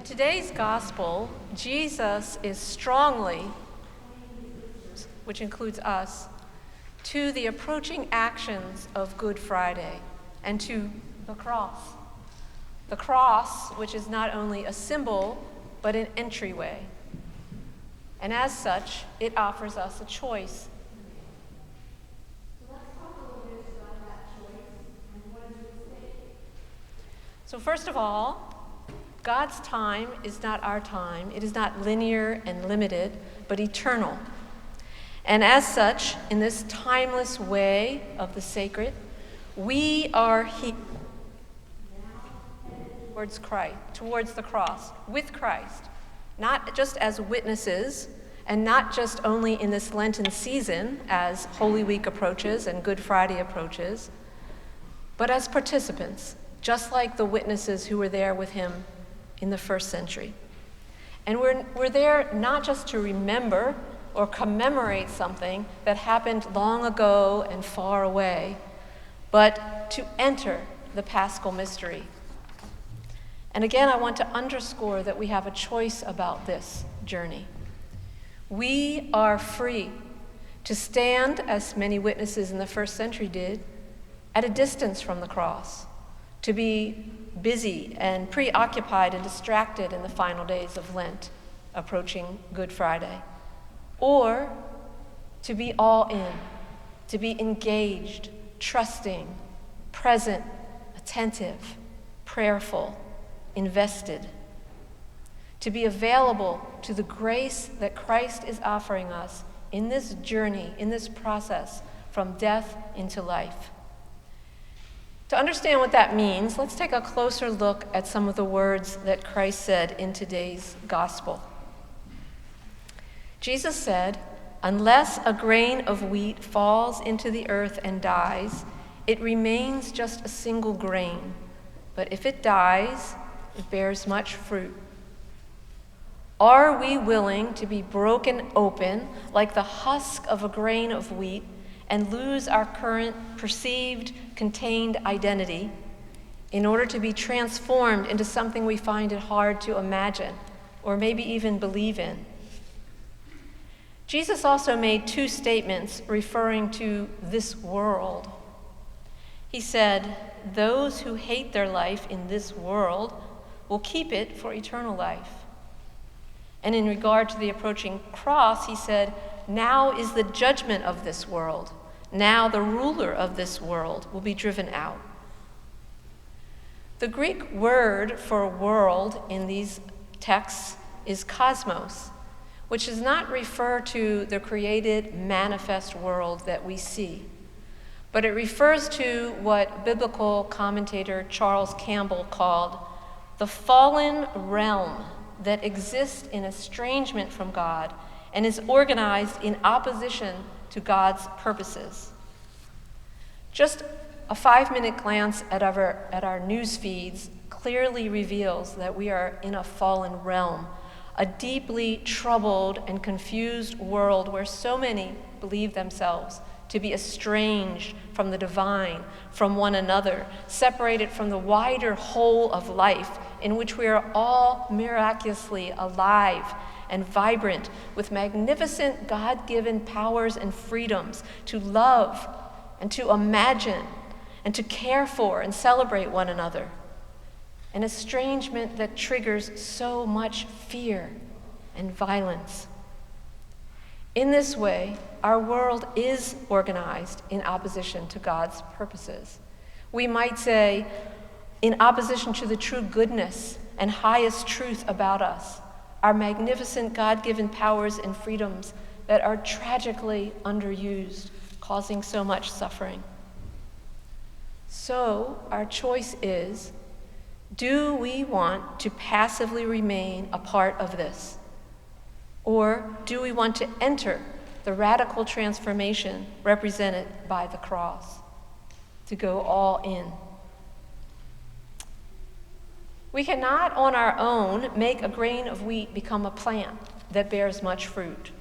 today's gospel, Jesus is strongly, which includes us, to the approaching actions of Good Friday and to the cross. The cross, which is not only a symbol, but an entryway. And as such, it offers us a choice. So first of all, God's time is not our time. It is not linear and limited, but eternal. And as such, in this timeless way of the sacred, we are here towards the cross, with Christ, not just as witnesses, and not just only in this Lenten season as Holy Week approaches and Good Friday approaches, but as participants, just like the witnesses who were there with him in the first century. And we're there not just to remember or commemorate something that happened long ago and far away, but to enter the Paschal mystery. And again, I want to underscore that we have a choice about this journey. We are free to stand, as many witnesses in the first century did, at a distance from the cross, to be busy and preoccupied and distracted in the final days of Lent, approaching Good Friday, or to be all in, to be engaged, trusting, present, attentive, prayerful, invested, to be available to the grace that Christ is offering us in this journey, in this process from death into life. To understand what that means, let's take a closer look at some of the words that Christ said in today's gospel. Jesus said, "Unless a grain of wheat falls into the earth and dies, it remains just a single grain. But if it dies, it bears much fruit." Are we willing to be broken open like the husk of a grain of wheat and lose our current perceived, contained identity in order to be transformed into something we find it hard to imagine or maybe even believe in? Jesus also made two statements referring to this world. He said, "Those who hate their life in this world will keep it for eternal life." And in regard to the approaching cross, he said, "Now is the judgment of this world. Now the ruler of this world will be driven out." The Greek word for world in these texts is cosmos, which does not refer to the created, manifest world that we see, but it refers to what biblical commentator Charles Campbell called the fallen realm that exists in estrangement from God and is organized in opposition to God's purposes. Just a 5-minute glance at our news feeds clearly reveals that we are in a fallen realm, a deeply troubled and confused world where so many believe themselves to be estranged from the divine, from one another, separated from the wider whole of life in which we are all miraculously alive and vibrant with magnificent God-given powers and freedoms to love and to imagine and to care for and celebrate one another. An estrangement that triggers so much fear and violence. In this way, our world is organized in opposition to God's purposes. We might say, in opposition to the true goodness and highest truth about us, our magnificent God-given powers and freedoms that are tragically underused, causing so much suffering. So, our choice is, do we want to passively remain a part of this? Or do we want to enter the radical transformation represented by the cross, to go all in? We cannot on our own make a grain of wheat become a plant that bears much fruit.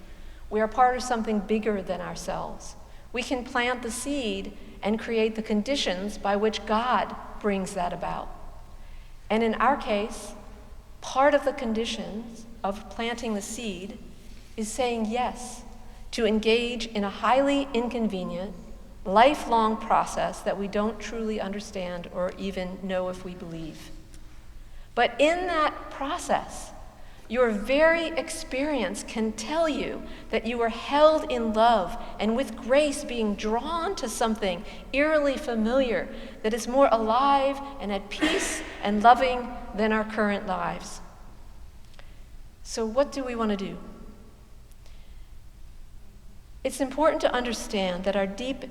We are part of something bigger than ourselves. We can plant the seed and create the conditions by which God brings that about. And in our case, Part of the conditions of planting the seed is saying yes to engage in a highly inconvenient, lifelong process that we don't truly understand or even know if we believe. But in that process, your very experience can tell you that you are held in love and with grace being drawn to something eerily familiar that is more alive and at peace and loving than our current lives. So what do we want to do? It's important to understand that our deep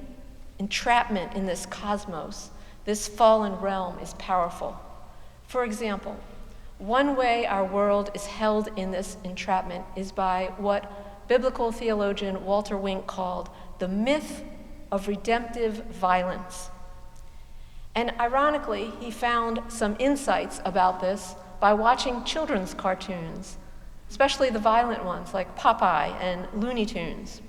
entrapment in this cosmos, this fallen realm, is powerful. For example, one way our world is held in this entrapment is by what biblical theologian Walter Wink called the myth of redemptive violence. And ironically, he found some insights about this by watching children's cartoons, especially the violent ones like Popeye and Looney Tunes.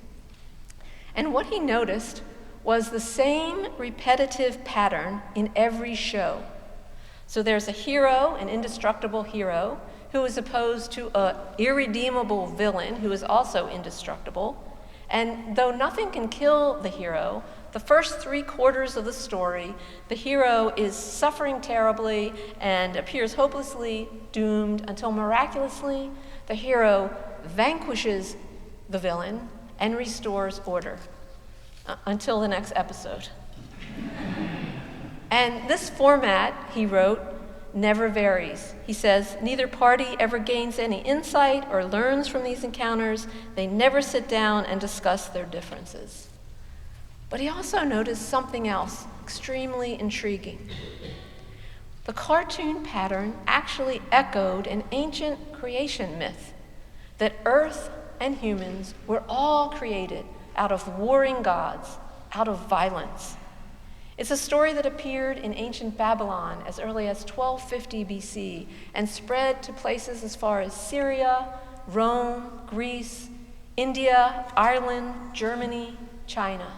And what he noticed was the same repetitive pattern in every show. So there's a hero, an indestructible hero, who is opposed to an irredeemable villain who is also indestructible. And though nothing can kill the hero, the first 3/4 of the story, the hero is suffering terribly and appears hopelessly doomed until miraculously the hero vanquishes the villain and restores order. Until the next episode. And this format, he wrote, never varies. He says, neither party ever gains any insight or learns from these encounters. They never sit down and discuss their differences. But he also noticed something else extremely intriguing. The cartoon pattern actually echoed an ancient creation myth that Earth and humans were all created out of warring gods, out of violence. It's a story that appeared in ancient Babylon as early as 1250 BC and spread to places as far as Syria, Rome, Greece, India, Ireland, Germany, China.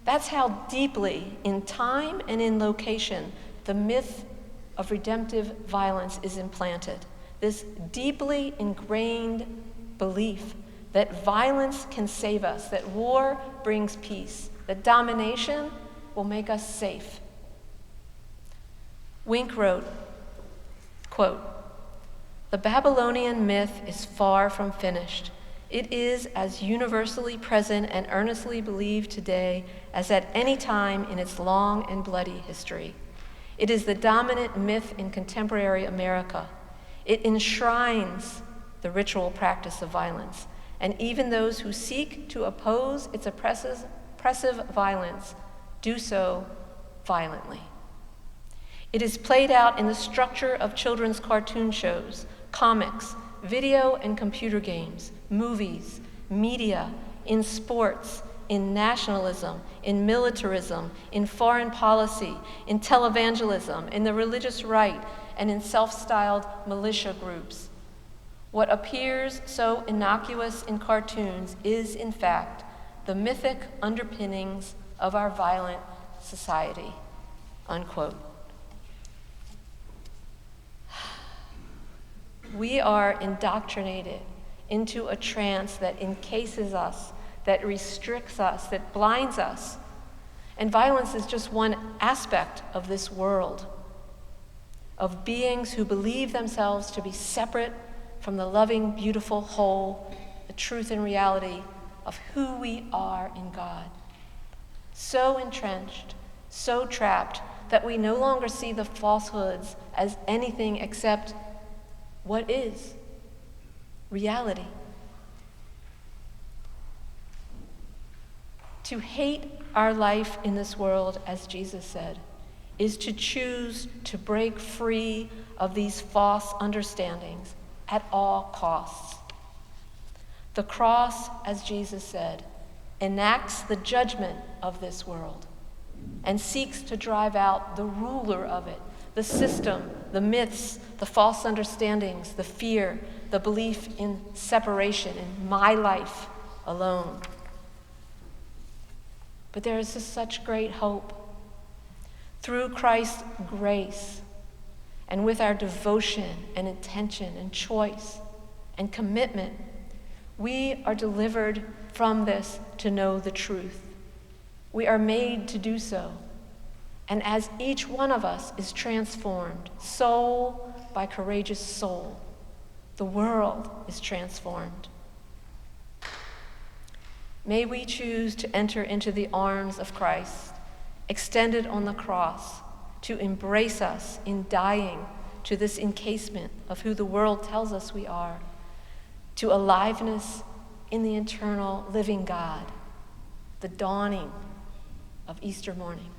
That's how deeply, in time and in location, the myth of redemptive violence is implanted. This deeply ingrained belief that violence can save us, that war brings peace, that domination will make us safe. Wink wrote, quote, "The Babylonian myth is far from finished. It is as universally present and earnestly believed today as at any time in its long and bloody history. It is the dominant myth in contemporary America. It enshrines the ritual practice of violence, and even those who seek to oppose its oppressive violence do so violently. It is played out in the structure of children's cartoon shows, comics, video and computer games, movies, media, in sports, in nationalism, in militarism, in foreign policy, in televangelism, in the religious right, and in self-styled militia groups. What appears so innocuous in cartoons is, in fact, the mythic underpinnings of our violent society," unquote. We are indoctrinated into a trance that encases us, that restricts us, that blinds us. And violence is just one aspect of this world, of beings who believe themselves to be separate from the loving, beautiful whole, the truth and reality of who we are in God. So entrenched, so trapped, that we no longer see the falsehoods as anything except what is reality. To hate our life in this world, as Jesus said, is to choose to break free of these false understandings at all costs. The cross, as Jesus said, enacts the judgment of this world and seeks to drive out the ruler of it, the system, the myths, the false understandings, the fear, the belief in separation, in my life alone. But there is just such great hope. Through Christ's grace and with our devotion and intention and choice and commitment, we are delivered from this to know the truth. We are made to do so. And as each one of us is transformed, soul by courageous soul, the world is transformed. May we choose to enter into the arms of Christ, extended on the cross, to embrace us in dying to this encasement of who the world tells us we are, to aliveness in the eternal living God, the dawning of Easter morning.